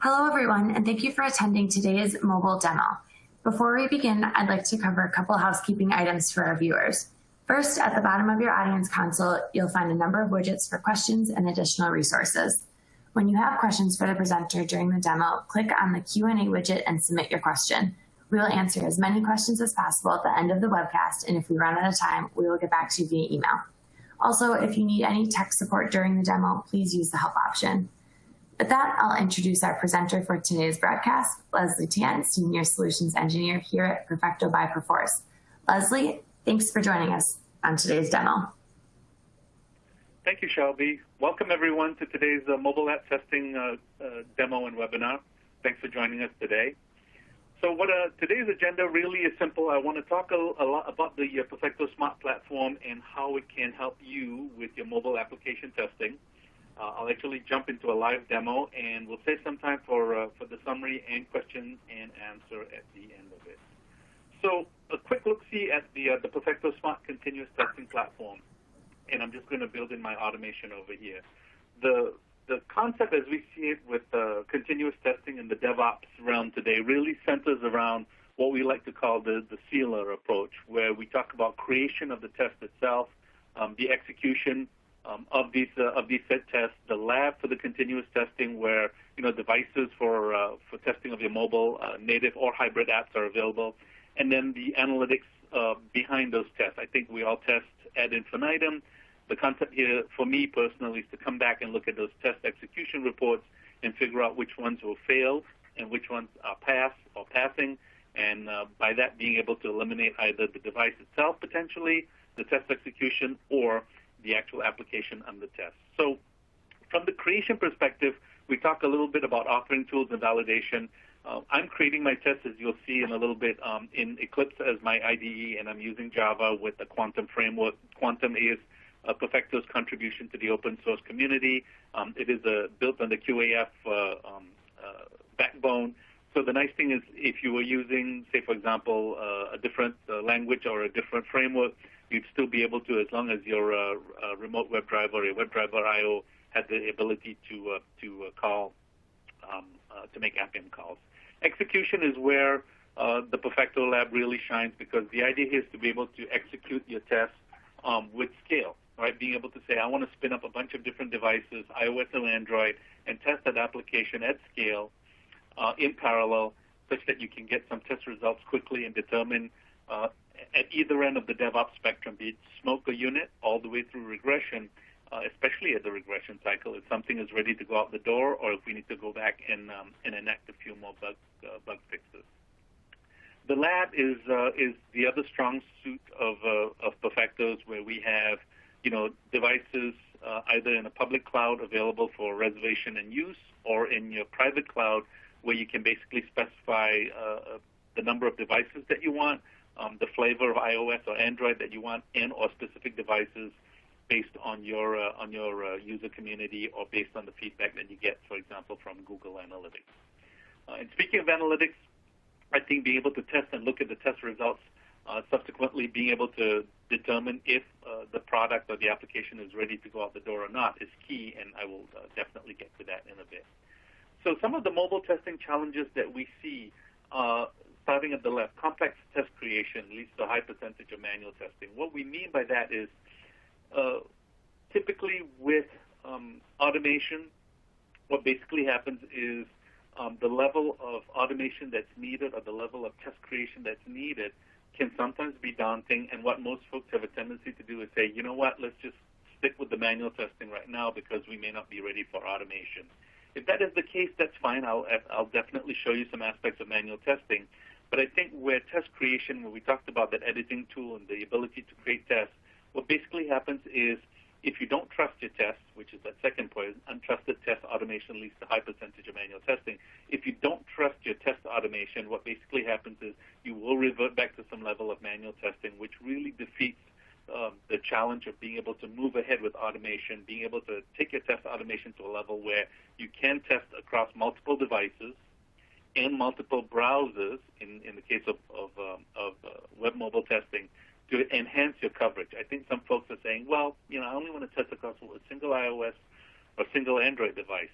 Hello, everyone, and thank you for attending today's mobile demo. Before we begin, I'd like to cover a couple housekeeping items for our viewers. First, at the bottom of your audience console, you'll find a number of widgets for questions and additional resources. When you have questions for the presenter during the demo, click on the Q&A widget and submit your question. We will answer as many questions as possible at the end of the webcast, and if we run out of time, we will get back to you via email. Also, if you need any tech support during the demo, please use the help option. With that, I'll introduce our presenter for today's broadcast, Leslie Tan, Senior Solutions Engineer here at Perfecto by Perforce. Leslie, thanks for joining us on today's demo. Thank you, Shelby. Welcome, everyone, to today's mobile app testing demo and webinar. Thanks for joining us today. So today's agenda really is simple. I want to talk a lot about the Perfecto Smart platform and how it can help you with your mobile application testing. I'll actually jump into a live demo, and we'll save some time for the summary and question and answer at the end of it. So a quick look-see at the Perfecto Smart continuous testing platform, and I'm just going to build in my automation over here. The concept as we see it with continuous testing in the DevOps realm today really centers around what we like to call the sealer approach, where we talk about creation of the test itself, the execution of these set tests, the lab for the continuous testing, where devices for testing of your mobile native or hybrid apps are available, and then the analytics behind those tests. I think we all test ad infinitum. The concept here, for me personally, is to come back and look at those test execution reports and figure out which ones will fail and which ones are pass or passing, and by that being able to eliminate either the device itself potentially, the test execution, or the actual application and the test. So from the creation perspective, we talk a little bit about authoring tools and validation. I'm creating my tests, as you'll see in a little bit, in Eclipse as my IDE, and I'm using Java with the Quantum framework. Quantum is Perfecto's contribution to the open source community. It is built on the QAF backbone. So the nice thing is if you were using, say, for example, a different language or a different framework, you'd still be able to, as long as your remote WebDriver or your WebDriver I/O had the ability to call, to make APM calls. Execution is where the Perfecto lab really shines, because the idea here is to be able to execute your tests with scale, right? Being able to say, I want to spin up a bunch of different devices, iOS and Android, and test that application at scale in parallel, such that you can get some test results quickly and determine at either end of the DevOps spectrum, be it smoke or unit, all the way through regression, especially at the regression cycle, if something is ready to go out the door, or if we need to go back and enact a few more bug fixes. The lab is the other strong suit of Perfecto's, where we have devices either in a public cloud available for reservation and use, or in your private cloud, where you can basically specify the number of devices that you want, the flavor of iOS or Android that you want, and or specific devices based on your user community, or based on the feedback that you get, for example, from Google Analytics. And speaking of analytics, I think being able to test and look at the test results, subsequently being able to determine if the product or the application is ready to go out the door or not is key, and I will definitely get to that in a bit. So some of the mobile testing challenges that we see, starting at the left, complex test creation leads to a high percentage of manual testing. What we mean by that is typically with automation, what basically happens is the level of automation that's needed, or the level of test creation that's needed, can sometimes be daunting, and what most folks have a tendency to do is say, you know what, let's just stick with the manual testing right now because we may not be ready for automation. If that is the case, that's fine. I'll definitely show you some aspects of manual testing. But I think where test creation, where we talked about that editing tool and the ability to create tests, what basically happens is if you don't trust your tests, which is that second point, untrusted test automation leads to high percentage of manual testing. If you don't trust your test automation, what basically happens is you will revert back to some level of manual testing, which really defeats the challenge of being able to move ahead with automation, being able to take your test automation to a level where you can test across multiple devices and multiple browsers, in the case of web mobile testing, to enhance your coverage. I think some folks are saying, well, I only want to test across a single iOS or single Android device.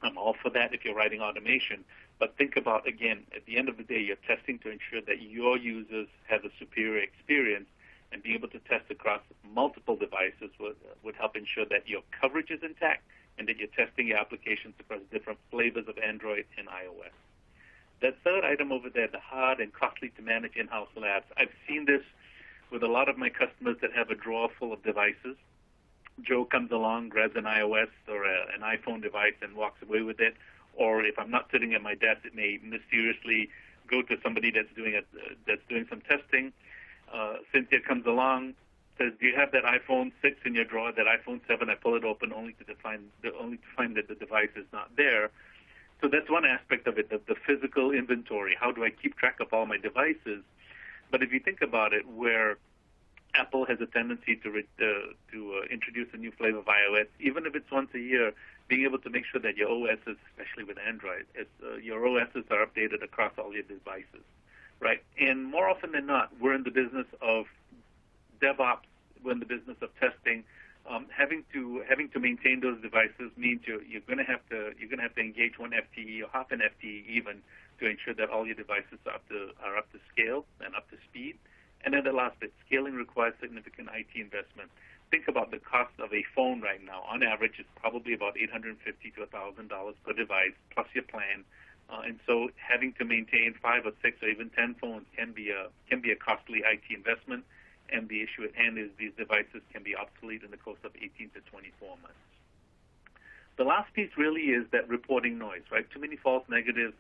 I'm all for that if you're writing automation. But think about, again, at the end of the day, you're testing to ensure that your users have a superior experience, and being able to test across multiple devices would help ensure that your coverage is intact and that you're testing your applications across different flavors of Android and iOS. That third item over there, the hard and costly to manage in-house labs, I've seen this with a lot of my customers that have a drawer full of devices. Joe comes along, grabs an iOS or an iPhone device and walks away with it. Or if I'm not sitting at my desk, it may mysteriously go to somebody that's doing some testing. Cynthia comes along, says, "Do you have that iPhone 6 in your drawer? That iPhone 7?" I pull it open only to find that the device is not there. So that's one aspect of it, the physical inventory. How do I keep track of all my devices? But if you think about it, where Apple has a tendency to introduce a new flavor of iOS, even if it's once a year, being able to make sure that your OSs, especially with Android, your OSs are updated across all your devices, right? And more often than not, we're in the business of DevOps, we're in the business of testing. Having to maintain those devices means you're going to have to engage one FTE or half an FTE even to ensure that all your devices are up to scale and up to speed. And then the last bit, scaling requires significant IT investment. Think about the cost of a phone right now. On average, it's probably about $850 to $1,000 per device plus your plan. And so having to maintain 5 or 6 or even 10 phones can be a costly IT investment. And the issue at hand is these devices can be obsolete in the course of 18 to 24 months. The last piece really is that reporting noise, right? Too many false negatives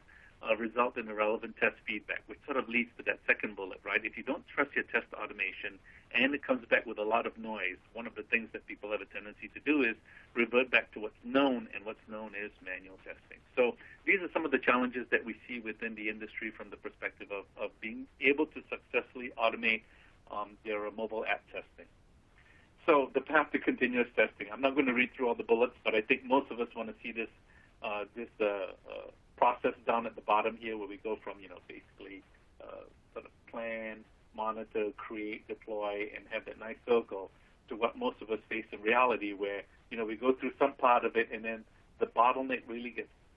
result in irrelevant test feedback, which sort of leads to that second bullet, right? If you don't trust your test automation and it comes back with a lot of noise, one of the things that people have a tendency to do is revert back to what's known, and what's known is manual testing. So these are some of the challenges that we see within the industry from the perspective of being able to successfully automate their mobile app testing. So the path to continuous testing. I'm not going to read through all the bullets, but I think most of us want to see this process down at the bottom here, where we go from basically sort of plan, monitor, create, deploy, and have that nice circle, to what most of us face in reality, where we go through some part of it, and then the bottleneck really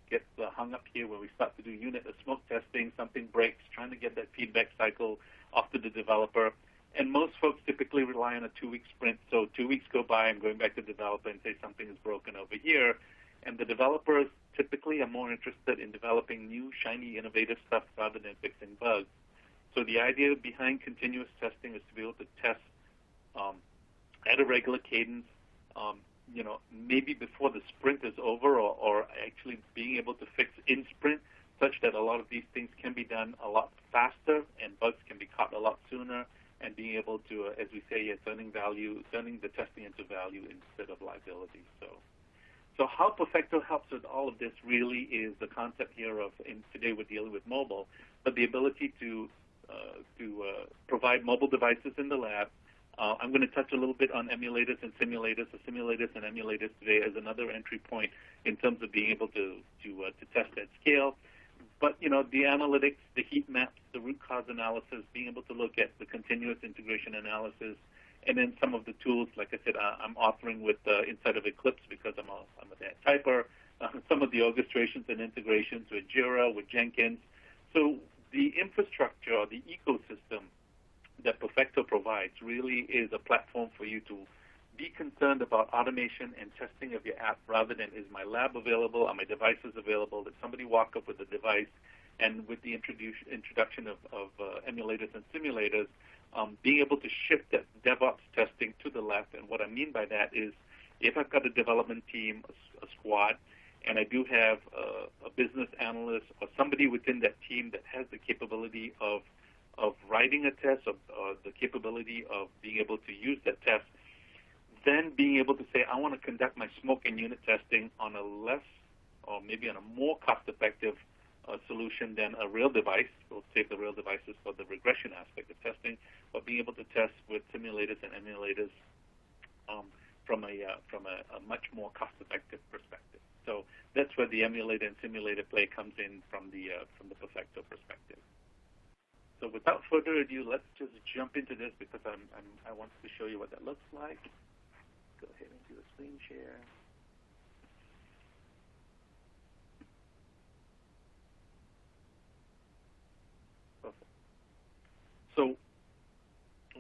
gets hung up here, where we start to do unit or smoke testing. Something breaks, trying to get that feedback cycle off to the developer. And most folks typically rely on a 2-week sprint. So 2 weeks go by, I'm going back to the developer and say something is broken over here. And the developers typically are more interested in developing new, shiny, innovative stuff rather than fixing bugs. So the idea behind continuous testing is to be able to test at a regular cadence, maybe before the sprint is over, or actually being able to fix in sprint, such that a lot of these things can be done a lot faster and bugs can be caught a lot sooner, and being able to, as we say, turning the testing into value instead of liability. So how Perfecto helps with all of this really is the concept here of, and today we're dealing with mobile, but the ability to provide mobile devices in the lab. I'm going to touch a little bit on emulators and simulators. The simulators and emulators today as another entry point in terms of being able to test at scale. But, the analytics, the heat maps, the root cause analysis, being able to look at the continuous integration analysis, and then some of the tools, like I said, I'm authoring with inside of Eclipse because I'm a bad typer, some of the orchestrations and integrations with Jira, with Jenkins. So the infrastructure or the ecosystem that Perfecto provides really is a platform for you to be concerned about automation and testing of your app, rather than is my lab available, are my devices available, did somebody walk up with a device. And with the introduction of emulators and simulators, being able to shift that DevOps testing to the left. And what I mean by that is, if I've got a development team, a squad, and I do have a business analyst or somebody within that team that has the capability of writing a test, or the capability of being able to use that test, then being able to say, I want to conduct my smoke and unit testing on a less, or maybe on a more cost-effective solution than a real device. We'll save the real devices for the regression aspect of testing, but being able to test with simulators and emulators from a much more cost-effective perspective. So that's where the emulator and simulator play comes in from the Perfecto perspective. So without further ado, let's just jump into this, because I want to show you what that looks like. Go ahead and do a screen share.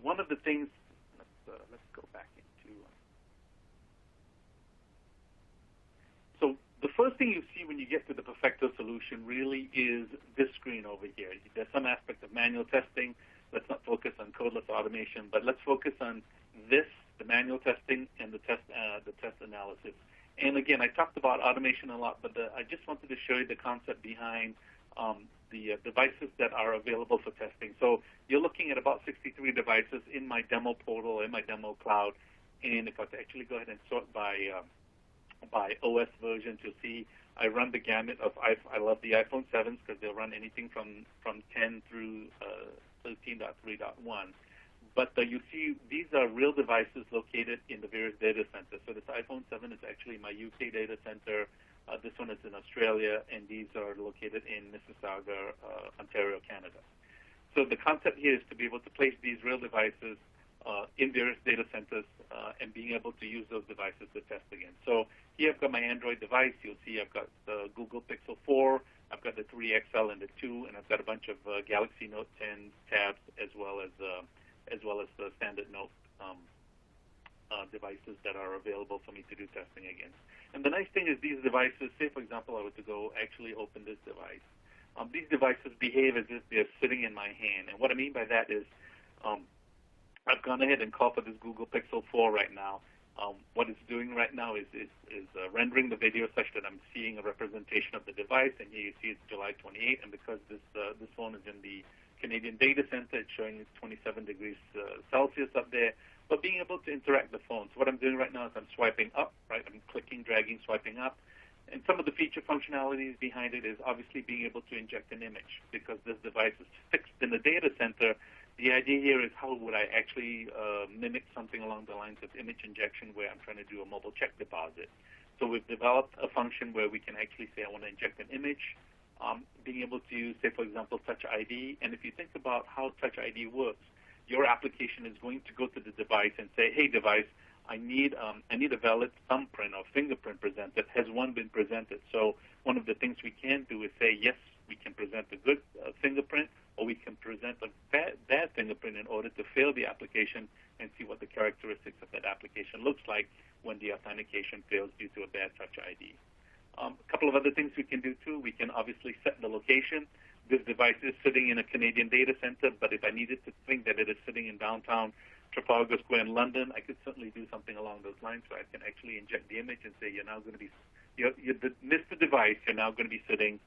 one of the things, let's go back into. So the first thing you see when you get to the Perfecto solution really is this screen over here. There's some aspect of manual testing. Let's not focus on codeless automation, but let's focus on this, the manual testing, and the test analysis. And again, I talked about automation a lot, but I just wanted to show you the concept behind the devices that are available for testing. So you're looking at about 63 devices in my demo portal, in my demo cloud, and if I actually go ahead and sort by OS versions, you'll see I run the gamut of, I love the iPhone 7s because they'll run anything from 10 through 13.3.1. But you see, these are real devices located in the various data centers. So this iPhone 7 is actually my UK data center. This one is in Australia, and these are located in Mississauga, Ontario, Canada. So the concept here is to be able to place these real devices in various data centers and being able to use those devices to test again. So here I've got my Android device. You'll see I've got the Google Pixel 4, I've got the 3 XL and the 2, and I've got a bunch of Galaxy Note 10 tabs as well as the standard Note devices that are available for me to do testing against. And the nice thing is these devices, say for example I were to go actually open this device, these devices behave as if they're sitting in my hand. And what I mean by that is I've gone ahead and called for this Google Pixel 4 right now. What it's doing right now is rendering the video such that I'm seeing a representation of the device, and here you see it's July 28th, and because this phone is in the Canadian data center, it's showing it's 27 degrees Celsius up there, but being able to interact with the phone. So what I'm doing right now is I'm swiping up, right? I'm clicking, dragging, swiping up. And some of the feature functionalities behind it is obviously being able to inject an image. Because this device is fixed in the data center, the idea here is how would I actually mimic something along the lines of image injection where I'm trying to do a mobile check deposit. So we've developed a function where we can actually say I want to inject an image, being able to use, say, for example, Touch ID. And if you think about how Touch ID works, your application is going to go to the device and say, hey, device, I need a valid thumbprint or fingerprint presented. Has one been presented? So one of the things we can do is say, yes, we can present a good fingerprint, or we can present a bad fingerprint in order to fail the application and see what the characteristics of that application looks like when the authentication fails due to a bad Touch ID. A couple of other things we can do, too. We can obviously set the location. This device is sitting in a Canadian data center, but if I needed to think that it is sitting in downtown Trafalgar Square in London, I could certainly do something along those lines where I can actually inject the image and say, you're now going to be, you missed the device, you're now going to be sitting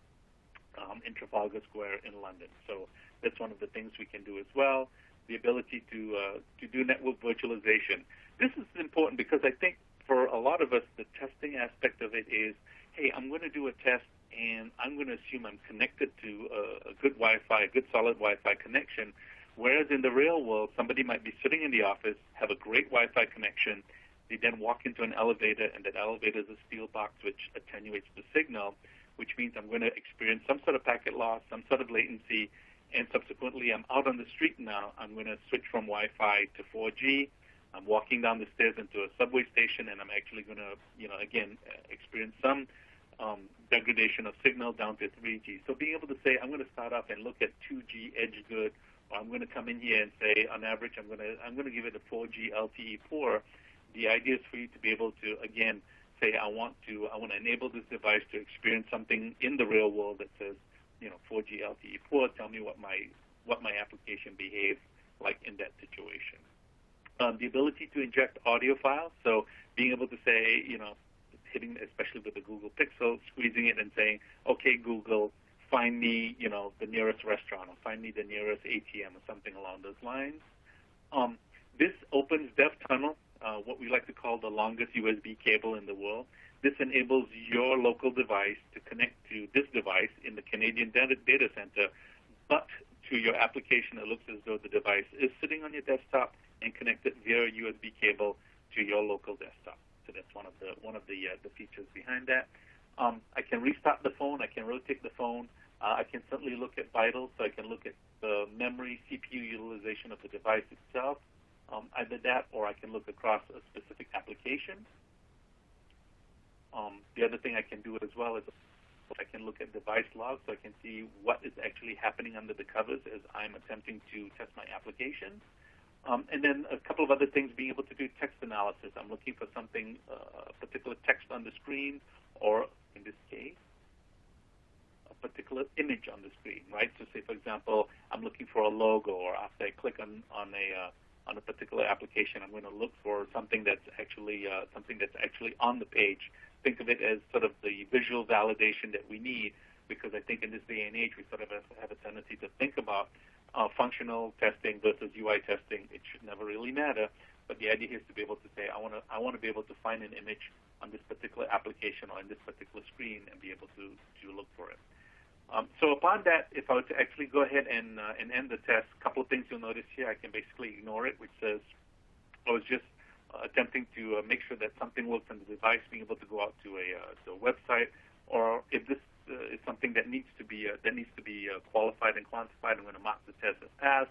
in Trafalgar Square in London. So that's one of the things we can do as well. The ability to do network virtualization. This is important because I think for a lot of us, the testing aspect of it is, hey, I'm going to do a test and I'm going to assume I'm connected to a good Wi-Fi, a good solid Wi-Fi connection, whereas in the real world, somebody might be sitting in the office, have a great Wi-Fi connection, they then walk into an elevator, and that elevator is a steel box which attenuates the signal, which means I'm going to experience some sort of packet loss, some sort of latency, and subsequently I'm out on the street now. I'm going to switch from Wi-Fi to 4G. I'm walking down the stairs into a subway station, and I'm actually going to, again, experience some degradation of signal down to 3G. So being able to say, I'm going to start off and look at 2G edge good, or I'm going to come in here and say, on average, I'm going to give it a 4G LTE poor. The idea is for you to be able to, again, say, I want to enable this device to experience something in the real world that says, 4G LTE poor. Tell me what my application behaves like in that situation. The ability to inject audio files, so being able to say, hitting, especially with the Google Pixel, squeezing it and saying, okay, Google, find me, the nearest restaurant, or find me the nearest ATM, or something along those lines. This opens DevTunnel, what we like to call the longest USB cable in the world. This enables your local device to connect to this device in the Canadian data center, but to your application, it looks as though the device is sitting on your desktop and connected via USB cable to your local desktop. So that's one of the features behind that. I can restart the phone. I can rotate the phone. I can certainly look at vitals, so I can look at the memory, CPU utilization of the device itself. Either that, or I can look across a specific application. The other thing I can do as well is I can look at device logs, so I can see what is actually happening under the covers as I'm attempting to test my application. And then a couple of other things, being able to do text analysis. I'm looking for something, particular text on the screen, or in this case, a particular image on the screen, right? So say, for example, I'm looking for a logo, or after I click on a particular application, I'm going to look for something that's actually on the page. Think of it as sort of the visual validation that we need, because I think in this day and age we sort of have a tendency to think about functional testing versus UI testing. It should never really matter, but the idea is to be able to say, I want to be able to find an image on this particular application or in this particular screen and be able to look for it. So upon that, if I were to actually go ahead and end the test, a couple of things you'll notice here. I can basically ignore it, which says I was just attempting to make sure that something works on the device, being able to go out to a website, or if this is something that needs to be qualified and quantified, I'm going to mark the test as passed,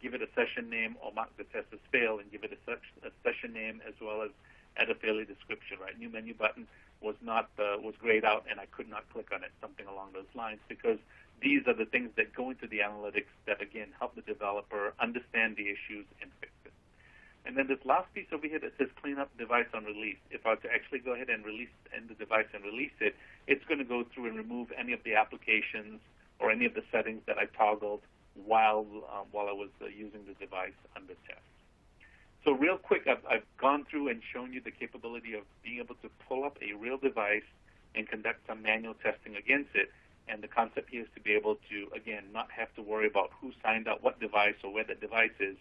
give it a session name, or mark the test as failed and give it a session name, as well as add a failure description. Right, new menu button was grayed out, and I could not click on it, something along those lines, because these are the things that go into the analytics that, again, help the developer understand the issues and fix it. And then this last piece over here that says clean up device on release. If I were to actually go ahead and end the device and release it, it's going to go through and remove any of the applications or any of the settings that I toggled while I was using the device under test. So real quick, I've gone through and shown you the capability of being able to pull up a real device and conduct some manual testing against it. And the concept here is to be able to, again, not have to worry about who signed up what device or where the device is.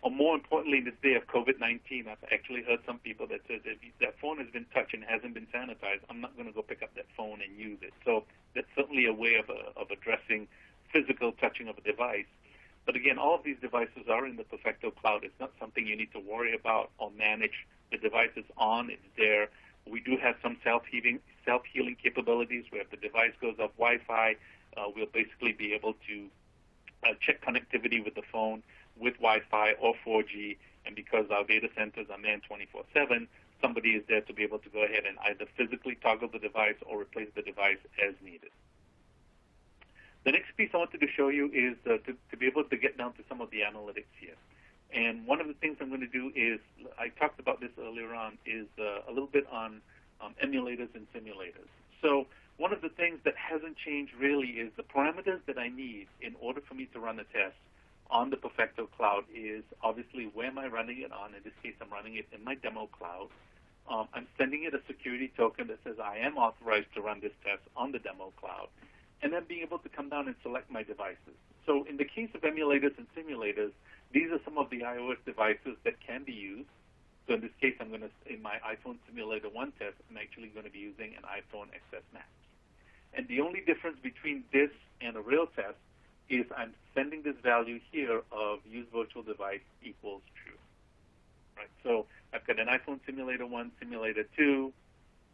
Or more importantly, in this day of COVID-19, I've actually heard some people that says, if that phone has been touched and hasn't been sanitized, I'm not going to go pick up that phone and use it. So that's certainly a way of addressing physical touching of a device. But again, all of these devices are in the Perfecto Cloud. It's not something you need to worry about or manage. The device is on, it's there. We do have some self-healing capabilities where if the device goes off Wi-Fi, we'll basically be able to check connectivity with the phone with Wi-Fi or 4G, and because our data centers are manned 24/7, somebody is there to be able to go ahead and either physically toggle the device or replace the device as needed. The next piece I wanted to show you is to be able to get down to some of the analytics here. And one of the things I'm going to do is, I talked about this earlier on, is a little bit on emulators and simulators. So one of the things that hasn't changed really is the parameters that I need in order for me to run a test on the Perfecto Cloud is obviously where am I running it on. In this case, I'm running it in my demo cloud. I'm sending it a security token that says I am authorized to run this test on the demo cloud, and then being able to come down and select my devices. So in the case of emulators and simulators, these are some of the iOS devices that can be used. So in this case, I'm going to, in my iPhone Simulator 1 test, I'm actually going to be using an iPhone XS Max. And the only difference between this and a real test is I'm sending this value here of use virtual device equals true. Right? So I've got an iPhone Simulator 1, Simulator 2,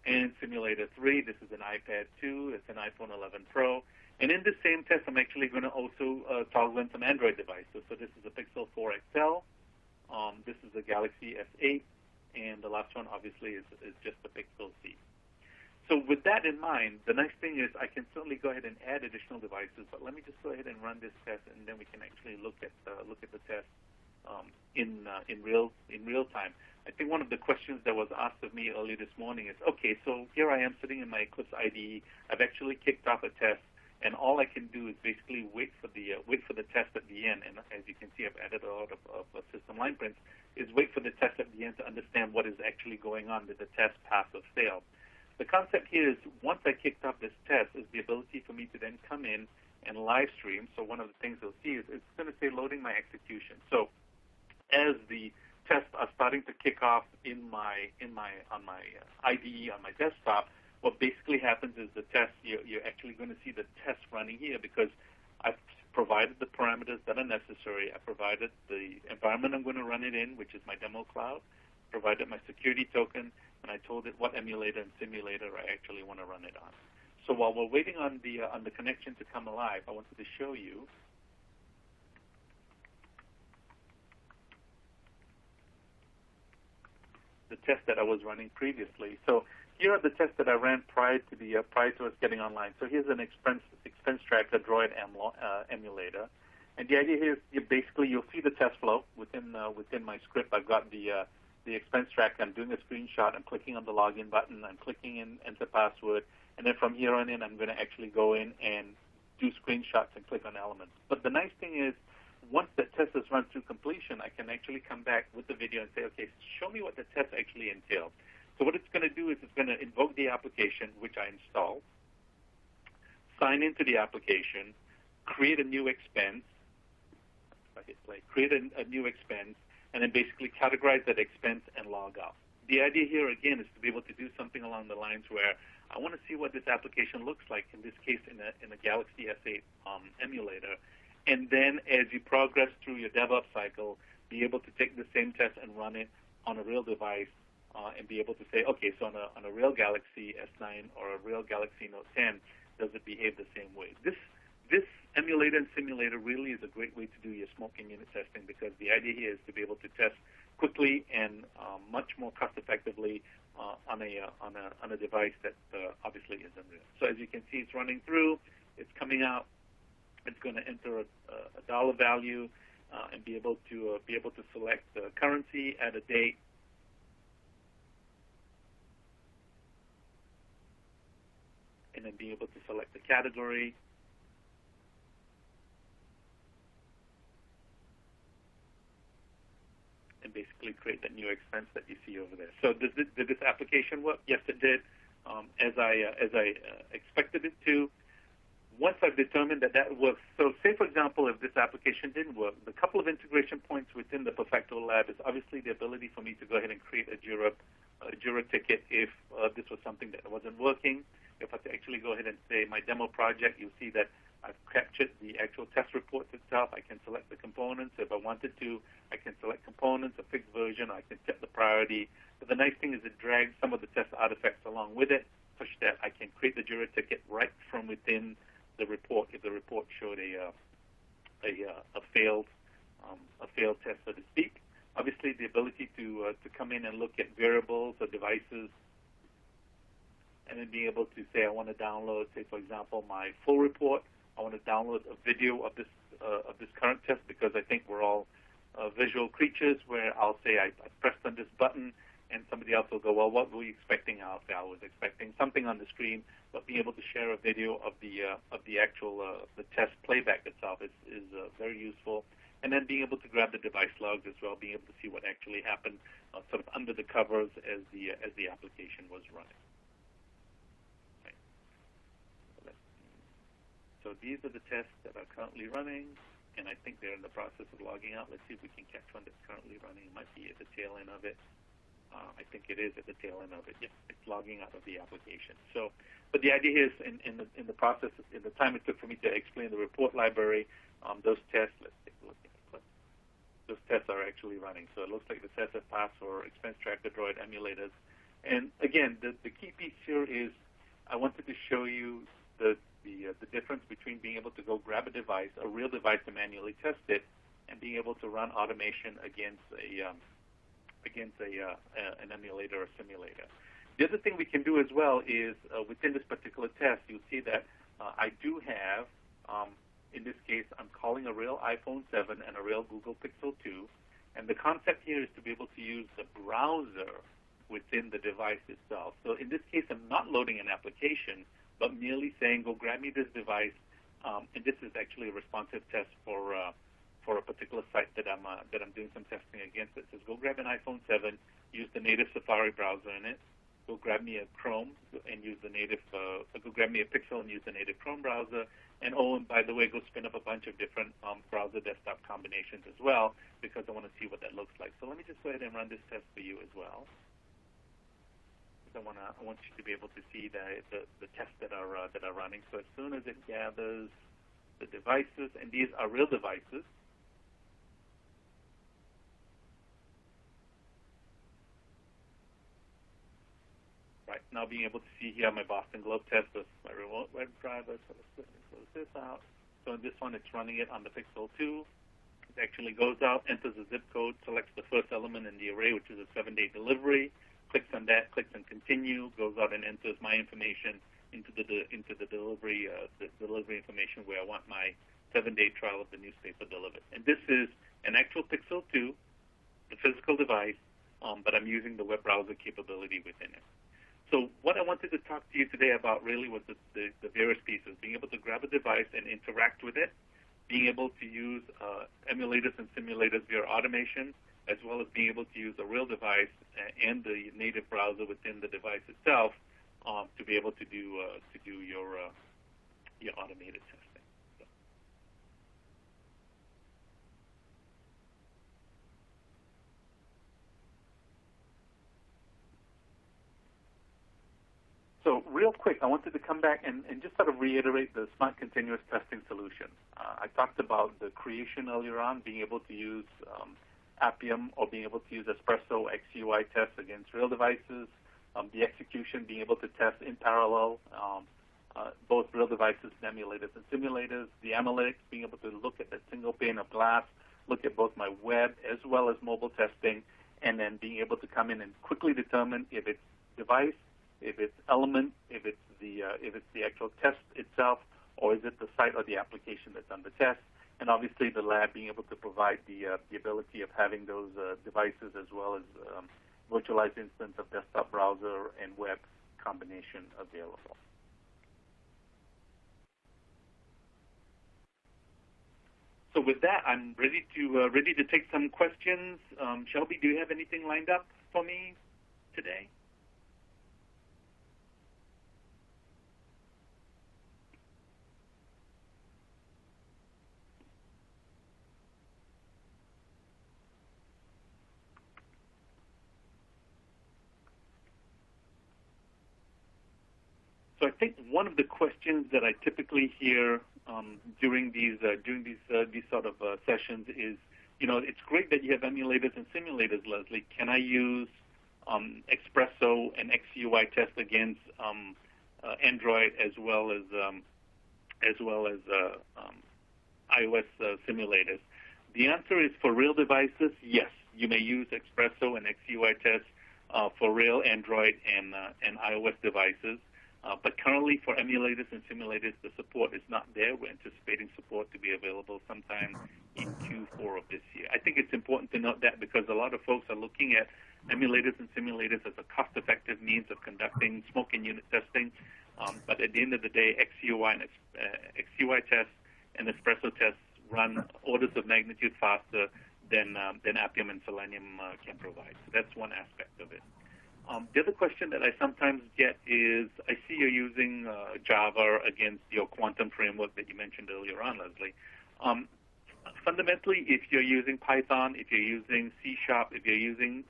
and Simulator 3. This is an iPad 2. It's an iPhone 11 Pro. And in this same test, I'm actually going to also toggle in some Android devices. So this is a Pixel 4 XL. This is a Galaxy S8. And the last one, obviously, is just the Pixel C. So with that in mind, the next thing is I can certainly go ahead and add additional devices. But let me just go ahead and run this test, and then we can actually look at the test in real time. I think one of the questions that was asked of me earlier this morning is, okay, so here I am sitting in my Eclipse IDE. I've actually kicked off a test, and all I can do is basically wait for the test at the end. And as you can see, I've added a lot of system line prints. Is wait for the test at the end to understand what is actually going on. Did the test pass or fail? The concept here is once I kicked off this test is the ability for me to then come in and live stream. So one of the things you'll see is it's going to say loading my execution. So as the tests are starting to kick off on my IDE on my desktop, what basically happens is the test, you're actually going to see the test running here because I've provided the parameters that are necessary. I provided the environment I'm going to run it in, which is my demo cloud, provided my security token, and I told it what emulator and simulator I actually want to run it on. So while we're waiting on the connection to come alive, I wanted to show you the test that I was running previously. So here are the tests that I ran prior to us getting online. So here's an expense tracker Droid emulator, And the idea here is you'll see the test flow within my script. I've got the expense track. I'm doing a screenshot. I'm clicking on the login button. I'm clicking in enter password, and then from here on in, I'm going to actually go in and do screenshots and click on elements. But the nice thing is, once the test is run through completion, I can actually come back with the video and say, okay, show me what the test actually entailed. So what it's going to do is it's going to invoke the application, which I installed, sign into the application, create a new expense, create a new expense, and then basically categorize that expense and log out. The idea here, again, is to be able to do something along the lines where I want to see what this application looks like, in this case in a Galaxy S8 emulator, and then as you progress through your DevOps cycle, be able to take the same test and run it on a real device and be able to say, okay, so on a real Galaxy S9 or a real Galaxy Note 10, does it behave the same way? This emulator and simulator really is a great way to do your smoking unit testing, because the idea here is to be able to test quickly and much more cost effectively on a device that obviously isn't real. So as you can see, it's running through, it's coming out, it's going to enter a dollar value and be able to select the currency, add a date, and then be able to select the category. And basically create that new expense that you see over there. So did this application work? Yes, it did, as I expected it to. Once I've determined that works, so say, for example, if this application didn't work, the couple of integration points within the Perfecto lab is obviously the ability for me to go ahead and create a Jira ticket if this was something that wasn't working. If I actually go ahead and say my demo project, you'll see that I've captured the actual test reports itself. I can select the components. If I wanted to, I can select components, a fixed version. I can set the priority. But the nice thing is it drags some of the test artifacts along with it, such that I can create the Jira ticket right from within the report if the report showed a failed test, so to speak. Obviously, the ability to come in and look at variables or devices, and then be able to say I want to download, say for example, my full report. I want to download a video of this current test, because I think we're all visual creatures, where I'll say I pressed on this button, and somebody else will go, well, what were you expecting out there? I was expecting something on the screen, but being able to share a video of the actual the test playback itself is very useful. And then being able to grab the device logs as well, being able to see what actually happened sort of under the covers as the application was running. So these are the tests that are currently running, and I think they're in the process of logging out. Let's see if we can catch one that's currently running. It might be at the tail end of it. I think it is at the tail end of it. Yes, it's logging out of the application. So, but the idea is in the process, in the time it took for me to explain the report library, those tests, let's take a look at the clip. Those tests are actually running. So it looks like the tests have passed for expense tracker, Droid emulators. And again, the key piece here is I wanted to show you the difference between being able to go grab a device, a real device, to manually test it, and being able to run automation against an emulator or simulator. The other thing we can do as well is within this particular test, you'll see that I do have, in this case, I'm calling a real iPhone 7 and a real Google Pixel 2, and the concept here is to be able to use the browser within the device itself. So in this case, I'm not loading an application, but merely saying, go grab me this device, and this is actually a responsive test for a particular site that I'm doing some testing against. It says, go grab an iPhone 7, use the native Safari browser in it. Go grab me a Chrome and use the native. Go grab me a Pixel and use the native Chrome browser. And by the way, go spin up a bunch of different browser desktop combinations as well, because I want to see what that looks like. So let me just go ahead and run this test for you as well. I want you to be able to see the tests that are running. So as soon as it gathers the devices, and these are real devices, right now being able to see here my Boston Globe test with my remote web driver. So let's close this out. So in this one, it's running it on the Pixel 2. It actually goes out, enters the zip code, selects the first element in the array, which is a 7-day delivery. Clicks on that, clicks on continue, goes out and enters my information into the delivery information where I want my 7-day trial of the newspaper delivered. And this is an actual Pixel 2, the physical device, but I'm using the web browser capability within it. So what I wanted to talk to you today about really was the various pieces, being able to grab a device and interact with it, being able to use emulators and simulators via automation, as well as being able to use a real device and the native browser within the device itself to be able to do your automated testing. So real quick, I wanted to come back and just sort of reiterate the smart continuous testing solution. I talked about the creation earlier on, being able to use Appium or being able to use Espresso XUI tests against real devices, the execution, being able to test in parallel both real devices, emulators, and simulators, the analytics, being able to look at that single pane of glass, look at both my web as well as mobile testing, and then being able to come in and quickly determine if it's device, if it's element, if it's the actual test itself, or is it the site or the application that's under test, and obviously the lab being able to provide the ability of having those devices as well as virtualized instance of desktop browser and web combination available. So with that, I'm ready to take some questions. Shelby, do you have anything lined up for me today? So I think one of the questions that I typically hear during these sort of sessions is, it's great that you have emulators and simulators, Leslie. Can I use Espresso and XUI test against Android as well as iOS simulators? The answer is for real devices, yes. You may use Espresso and XUI tests for real Android and iOS devices. But currently for emulators and simulators, the support is not there. We're anticipating support to be available sometime in Q4 of this year. I think it's important to note that because a lot of folks are looking at emulators and simulators as a cost-effective means of conducting smoke and unit testing. But at the end of the day, XUI tests and Espresso tests run orders of magnitude faster than Appium and Selenium can provide. So that's one aspect of it. The other question that I sometimes get is, I see you're using Java against your quantum framework that you mentioned earlier on, Leslie. Fundamentally, if you're using Python, if you're using C#, if you're using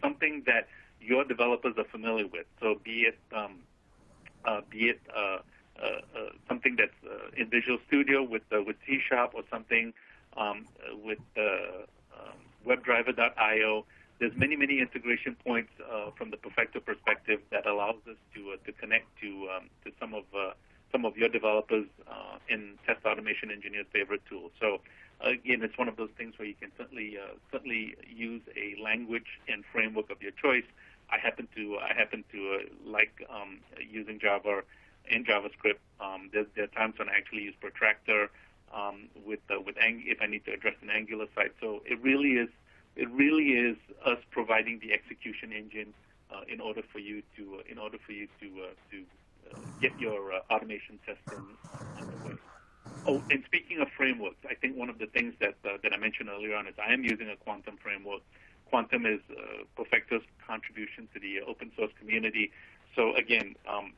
something that your developers are familiar with, so be it something that's in Visual Studio with C# or something with WebDriver.io, there's many integration points from the Perfecto perspective that allows us to connect to some of your developers in test automation engineers' favorite tools. So again, it's one of those things where you can certainly use a language and framework of your choice. I happen to like using Java and JavaScript. There are times when I actually use Protractor if I need to address an Angular site. So it really is us providing the execution engine in order for you to get your automation testing underway. Oh, and speaking of frameworks, I think one of the things that I mentioned earlier on is I am using a quantum framework. Quantum is Perfecto's contribution to the open source community. So again,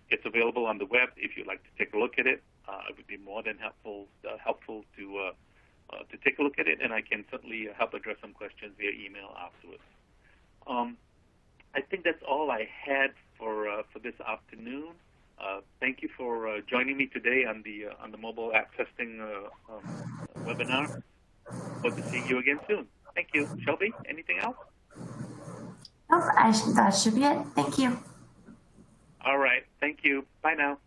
it's available on the web. If you'd like to take a look at it, it would be more than helpful to take a look at it, and I can certainly help address some questions via email afterwards. I think that's all I had for this afternoon. Thank you for joining me today on the mobile app testing webinar. Hope to see you again soon. Thank you. Shelby, anything else? Nope, that should be it. Thank you. All right. Thank you. Bye now.